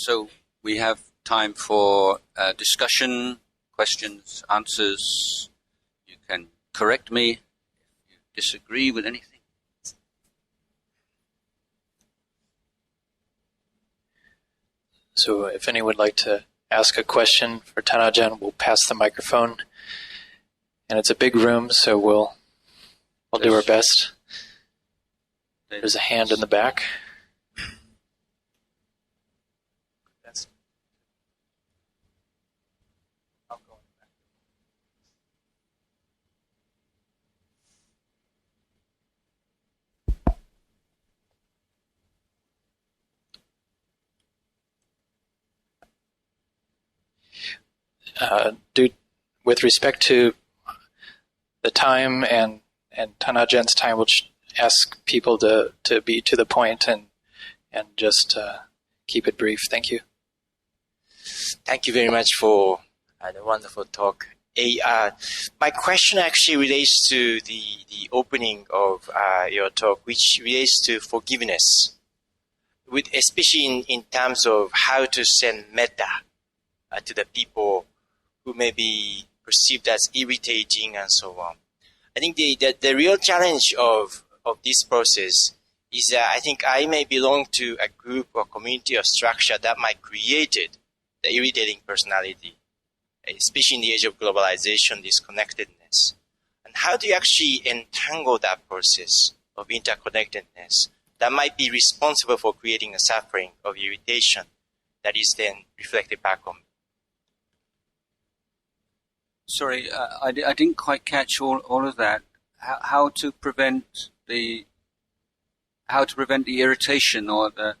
So we have time for discussion, questions, answers. You can correct me if you disagree with anything. So if anyone would like to ask a question for Tanajan, we'll pass the microphone. And it's a big room, so we'll do our best. There's a hand in the back. With respect to the time and Tanajan's time, we'll ask people to be to the point and just keep it brief. Thank you. Thank you very much for the wonderful talk. My question actually relates to the opening of your talk, which relates to forgiveness, especially in terms of how to send metta to the people who may be perceived as irritating and so on. I think the real challenge of this process is that I think I may belong to a group or community or structure that might created the irritating personality, especially in the age of globalization, disconnectedness. And how do you actually entangle that process of interconnectedness that might be responsible for creating a suffering of irritation that is then reflected back on? Sorry, I didn't quite catch all of that. How to prevent the irritation or the...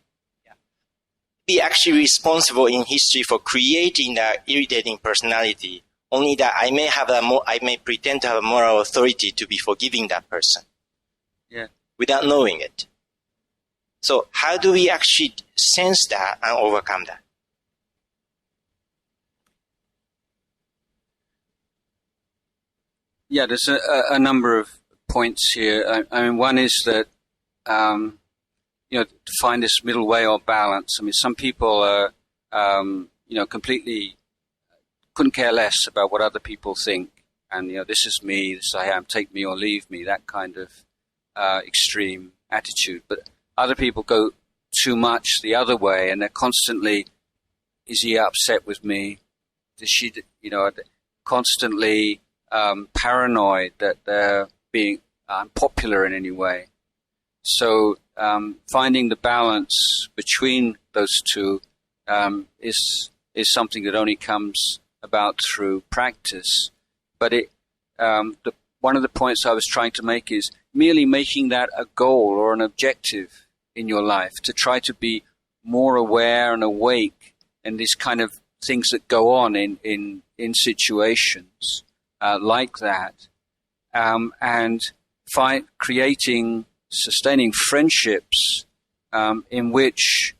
Be actually responsible in history for creating that irritating personality, only that I may pretend to have a moral authority to be forgiving that person. Yeah. Without knowing it. So how do we actually sense that and overcome that? Yeah, there's a number of points here. I mean, one is that, to find this middle way or balance. I mean, some people are, completely couldn't care less about what other people think. And, this is me, this I am, take me or leave me, that kind of extreme attitude. But other people go too much the other way, and they're constantly, is he upset with me? Does she, constantly paranoid that they're being unpopular in any way. So finding the balance between those two is something that only comes about through practice. But one of the points I was trying to make is merely making that a goal or an objective in your life, to try to be more aware and awake in these kind of things that go on in situations like that, and creating, sustaining friendships in which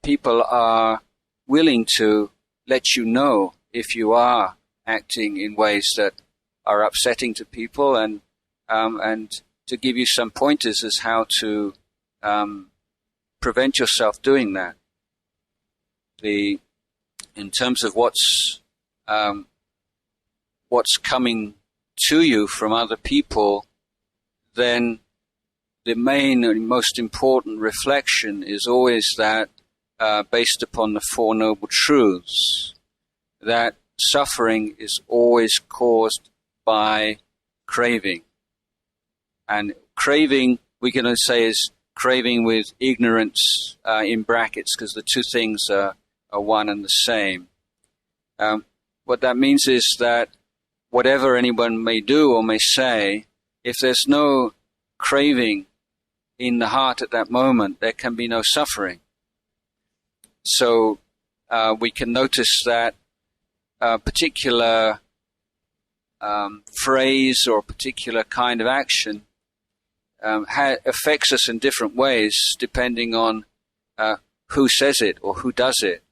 people are willing to let you know if you are acting in ways that are upsetting to people, and to give you some pointers as how to prevent yourself doing that. In terms of what's coming to you from other people, then the main and most important reflection is always that, based upon the Four Noble Truths, that suffering is always caused by craving. And craving, we can say, is craving with ignorance in brackets, because the two things are one and the same. What that means is that whatever anyone may do or may say, if there's no craving in the heart at that moment, there can be no suffering. So we can notice that a particular phrase or a particular kind of action affects us in different ways depending on who says it or who does it.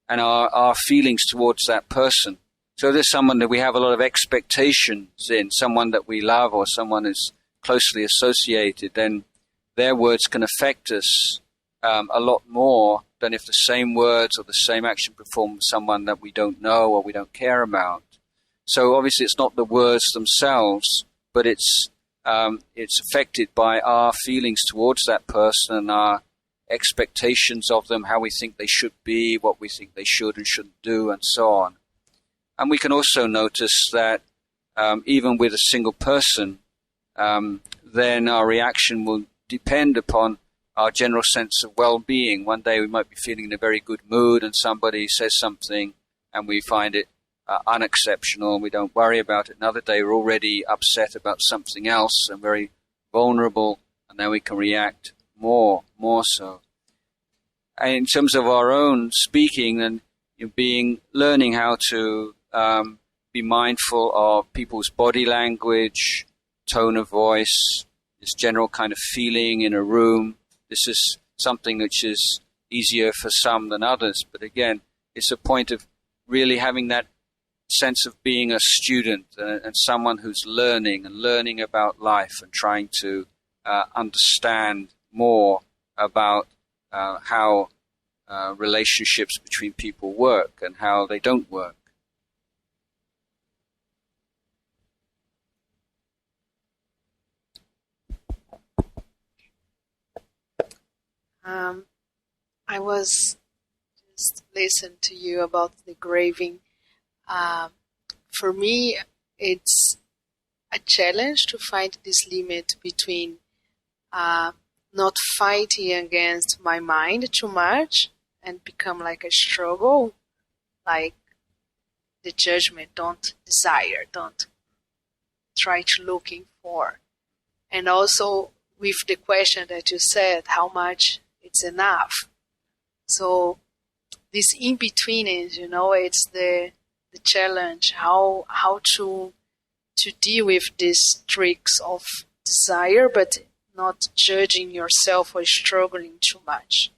and our feelings towards that person. So there's someone that we have a lot of expectations in, someone that we love or someone who's closely associated, then their words can affect us a lot more than if the same words or the same action performed with someone that we don't know or we don't care about. So obviously it's not the words themselves, but it's affected by our feelings towards that person and our expectations of them, how we think they should be, what we think they should and shouldn't do, and so on. And we can also notice that even with a single person, then our reaction will depend upon our general sense of well-being. One day we might be feeling in a very good mood and somebody says something and we find it unexceptional and we don't worry about it. Another day we're already upset about something else and very vulnerable, and then we can react more so. And in terms of our own speaking and learning how to be mindful of people's body language, tone of voice, this general kind of feeling in a room. This is something which is easier for some than others. But again, it's a point of really having that sense of being a student and someone who's learning about life and trying to understand more about how relationships between people work and how they don't work. I was just listening to you about the craving. For me, it's a challenge to find this limit between not fighting against my mind too much and become like a struggle, like the judgment, don't desire, don't try to looking for. And also with the question that you said, how much it's enough. So this in-between is, it's the challenge, how to deal with these tricks of desire, but not judging yourself or struggling too much.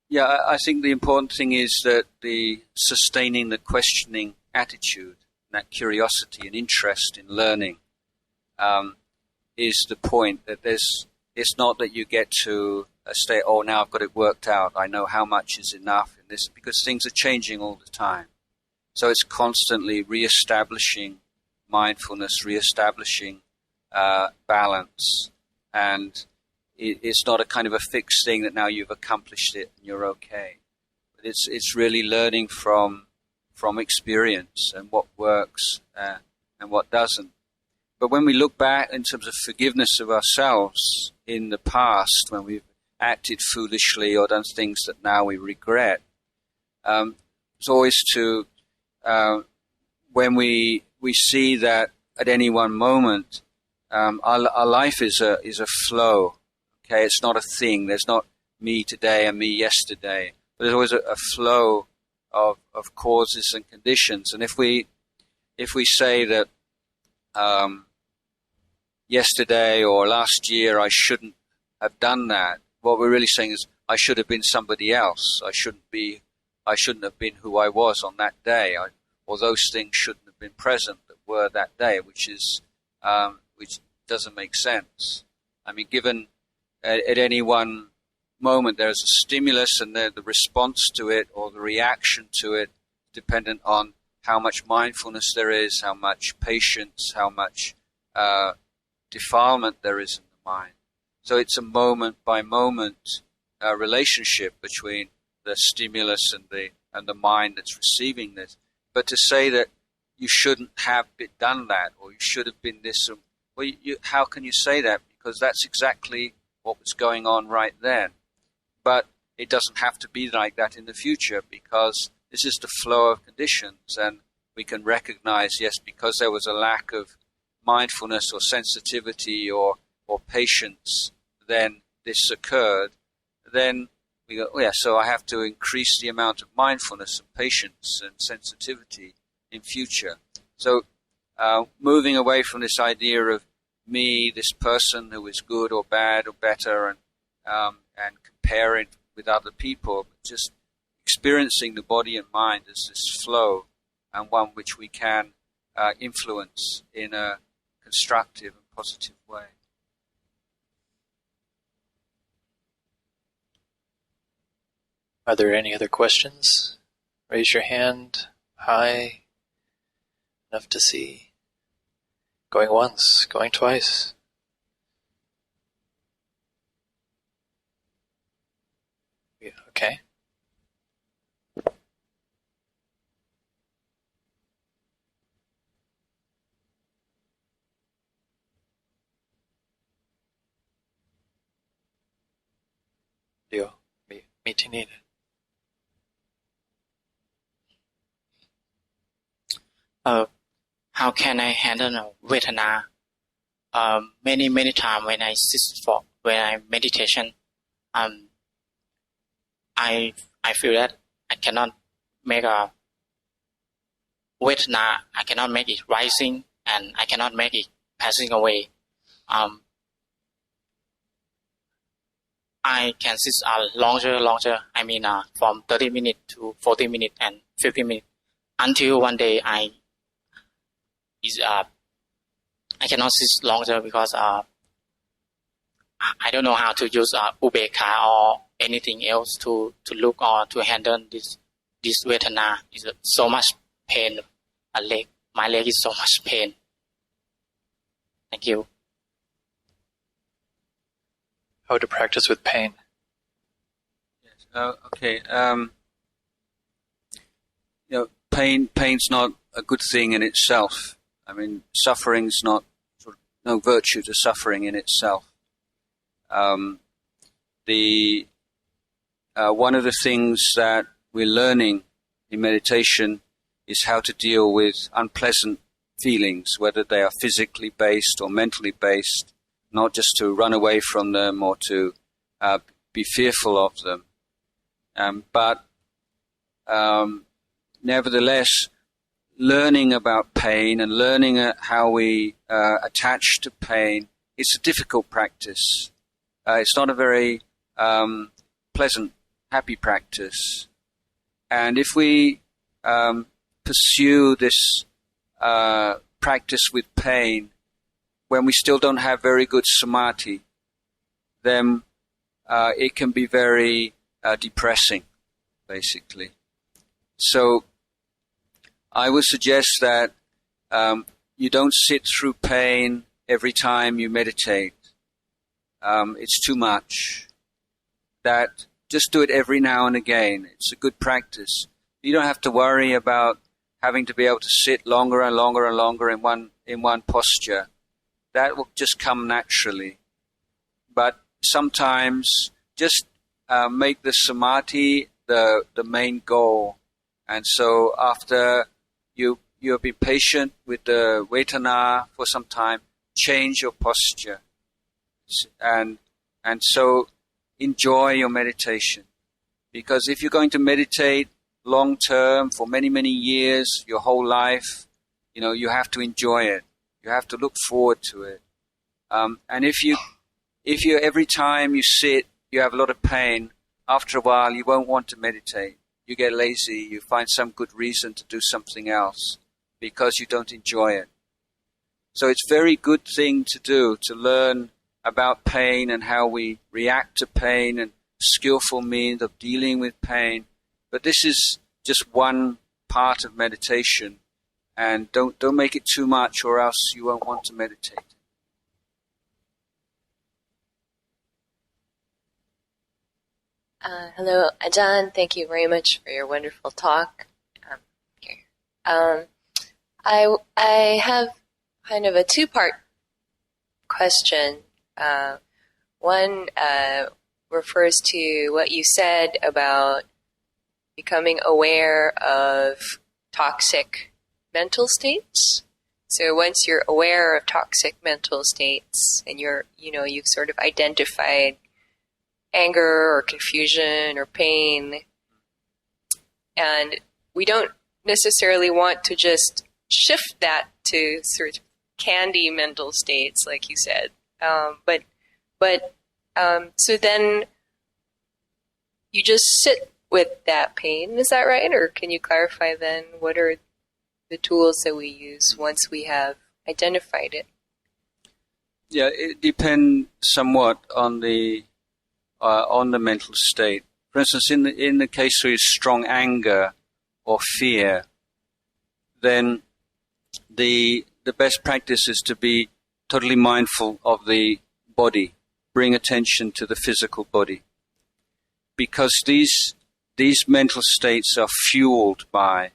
Yeah, I think the important thing is that sustaining the questioning attitude, that curiosity and interest in learning, is the point. That it's not that you get to a state, now I've got it worked out, I know how much is enough in this, because things are changing all the time. So it's constantly re-establishing mindfulness, re-establishing balance, and it's not a kind of a fixed thing that now you've accomplished it and you're okay. But it's really learning from experience and what works and what doesn't. But when we look back in terms of forgiveness of ourselves in the past, when we've acted foolishly or done things that now we regret, it's always to when we see that at any one moment our life is a flow. Okay, it's not a thing. There's not me today and me yesterday. But there's always a flow of causes and conditions. And if we say that yesterday or last year I shouldn't have done that, what we're really saying is I should have been somebody else. I shouldn't have been who I was on that day. Or those things shouldn't have been present that were that day, which doesn't make sense. I mean, given at any one moment there's a stimulus and the response to it or the reaction to it dependent on how much mindfulness there is, how much patience, how much defilement there is in the mind. So it's a moment by moment relationship between the stimulus and the mind that's receiving this. But to say that you shouldn't have done that or you should have been this, how can you say that? Because that's exactly what was going on right then. But it doesn't have to be like that in the future, because this is the flow of conditions, and we can recognize, yes, because there was a lack of mindfulness or sensitivity or patience, then this occurred. Then we go, so I have to increase the amount of mindfulness and patience and sensitivity in future. So moving away from this idea of me, this person who is good or bad or better, and and compare it with other people, but just experiencing the body and mind as this flow, and one which we can influence in a constructive and positive way. Are there any other questions? Raise your hand. High. Enough to see. Going once, going twice. Yeah, okay. Dio, mi tinide. How can I handle Vedana? Many times when I meditation, I feel that I cannot make a Vedana. I cannot make it rising, and I cannot make it passing away. I can sit longer. I mean, from 30 minutes to 40 minutes and 50 minutes, until one day I cannot sit longer because I don't know how to use ubekha or anything else to look or to handle this vedana. Is so much pain. My leg is so much pain. Thank you. How to practice with pain? Yes. Okay. Pain's not a good thing in itself. I mean, suffering's not no virtue to suffering in itself. One of the things that we're learning in meditation is how to deal with unpleasant feelings, whether they are physically based or mentally based, not just to run away from them or to be fearful of them. But nevertheless, learning about pain and learning how we attach to pain, it's a difficult practice. It's not a very pleasant, happy practice. And if we pursue this practice with pain, when we still don't have very good samadhi, then it can be very depressing, basically. So I would suggest that you don't sit through pain every time you meditate. It's too much. That just do it every now and again. It's a good practice. You don't have to worry about having to be able to sit longer and longer and longer in one posture. That will just come naturally. But sometimes just make the samadhi the main goal. And so after you've been patient with the vedana for some time, change your posture. And so enjoy your meditation. Because if you're going to meditate long term for many, many years, your whole life, you have to enjoy it. You have to look forward to it. And if you every time you sit, you have a lot of pain, after a while you won't want to meditate. You get lazy, you find some good reason to do something else because you don't enjoy it. So it's a very good thing to do, to learn about pain and how we react to pain and skillful means of dealing with pain. But this is just one part of meditation, and don't make it too much or else you won't want to meditate. Hello, Ajahn. Thank you very much for your wonderful talk. I have kind of a two-part question. One refers to what you said about becoming aware of toxic mental states. So once you're aware of toxic mental states and you've sort of identified anger or confusion or pain, and we don't necessarily want to just shift that to sort of candy mental states, like you said, but So then you just sit with that pain, is that right? Or can you clarify then what are the tools that we use once we have identified it? Yeah, it depends somewhat on the mental state. For instance, in the case of strong anger or fear, then the best practice is to be totally mindful of the body, bring attention to the physical body, because these mental states are fueled by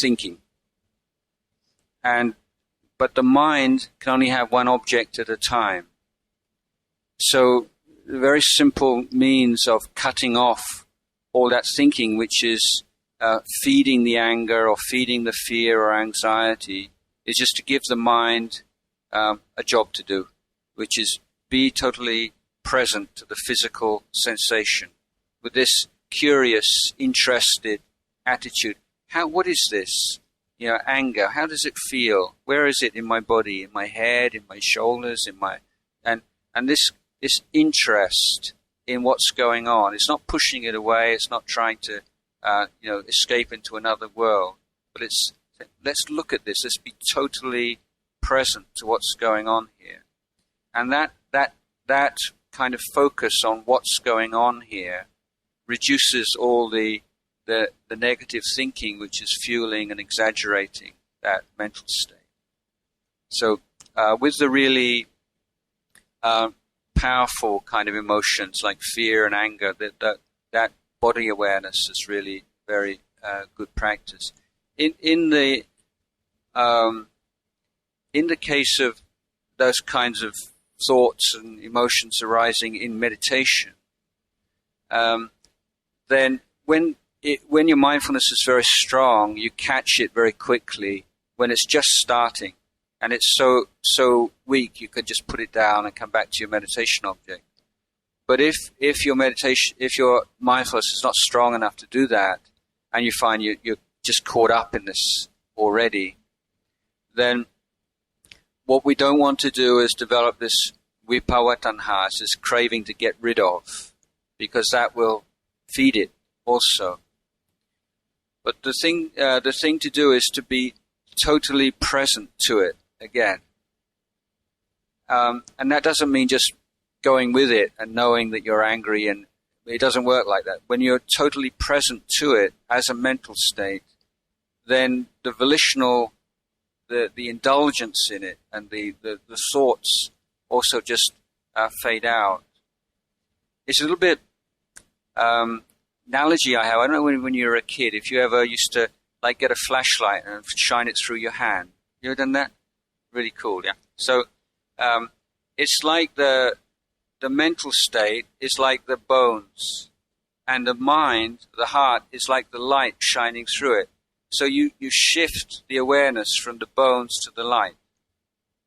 thinking, but the mind can only have one object at a time. So a very simple means of cutting off all that thinking, which is feeding the anger or feeding the fear or anxiety, is just to give the mind a job to do, which is be totally present to the physical sensation with this curious, interested attitude. What is this? Anger. How does it feel? Where is it in my body? In my head? In my shoulders? And this interest in what's going on. It's not pushing it away. It's not trying to escape into another world. But let's look at this. Let's be totally present to what's going on here. And that kind of focus on what's going on here reduces all the negative thinking, which is fueling and exaggerating that mental state. So with the really powerful kind of emotions like fear and anger, that body awareness is really very good practice. In the case of those kinds of thoughts and emotions arising in meditation, then when your mindfulness is very strong, you catch it very quickly when it's just starting, and it's so weak you could just put it down and come back to your meditation object. But if your mindfulness is not strong enough to do that, and you find you're just caught up in this already, then what we don't want to do is develop this vipawatanha, this craving to get rid of, because that will feed it also. But the thing to do is to be totally present to it again. And that doesn't mean just going with it and knowing that you're angry, and it doesn't work like that. When you're totally present to it as a mental state, then the volitional, the indulgence in it and the thoughts also just fade out. It's a little bit analogy I have. I don't know when you were a kid, if you ever used to get a flashlight and shine it through your hand. You ever done that? Really cool, yeah. So it's like the mental state is like the bones, and the mind, the heart, is like the light shining through it. So you shift the awareness from the bones to the light.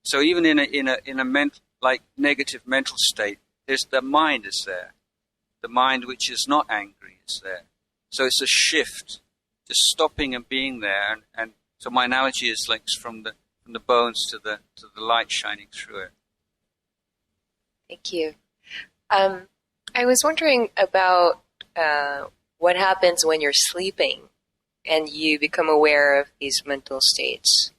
So even in a negative mental state, the mind is there. The mind which is not angry is there. So it's a shift, just stopping and being there. And so my analogy is like from the bones to the light shining through it. Thank you. I was wondering about what happens when you're sleeping and you become aware of these mental states.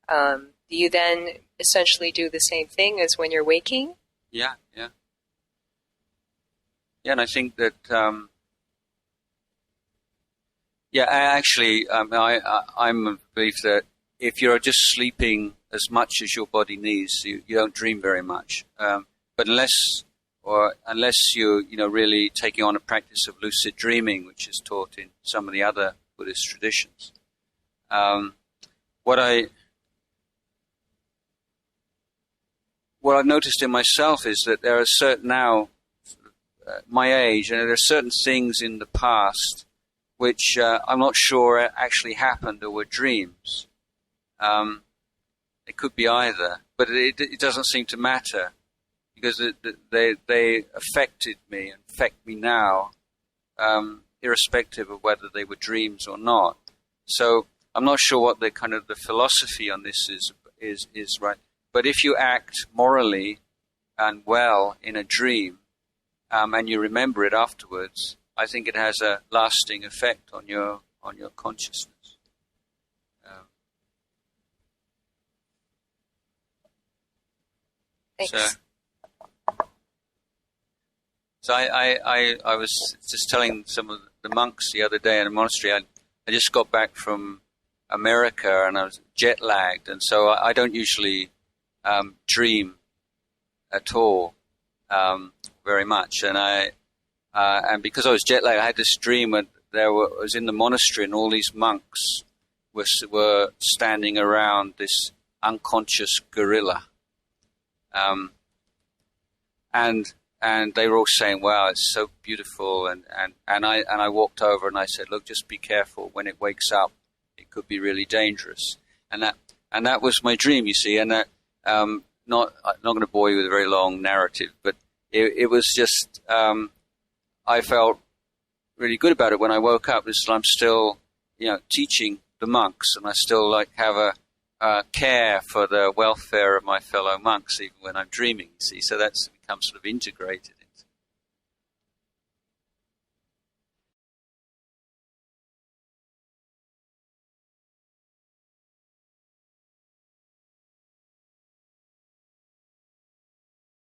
Do you then essentially do the same thing as when you're waking? Yeah. Yeah, and I think that, I'm of belief that if you're just sleeping as much as your body needs, you don't dream very much. But unless you're really taking on a practice of lucid dreaming, which is taught in some of the other Buddhist traditions, what I've noticed in myself is that there are certain now, my age, and there are certain things in the past which I'm not sure actually happened or were dreams. It could be either, but it doesn't seem to matter, because they affected me and affect me now, irrespective of whether they were dreams or not. So I'm not sure what the philosophy on this is right. But if you act morally and well in a dream, and you remember it afterwards, I think it has a lasting effect on your consciousness. Thanks. So I was just telling some of the monks the other day in a monastery. I just got back from America and I was jet lagged, and so I don't usually dream at all very much. And because I was jet lagged, I had this dream when I was in the monastery and all these monks were standing around this unconscious gorilla. And they were all saying, "Wow, it's so beautiful." And I walked over and I said, "Look, just be careful. When it wakes up, it could be really dangerous." And that was my dream, you see. And I'm not going to bore you with a very long narrative, but it was just I felt really good about it when I woke up. I'm still, teaching the monks, and I still have a care for the welfare of my fellow monks, even when I'm dreaming. You see, so that's become sort of integrated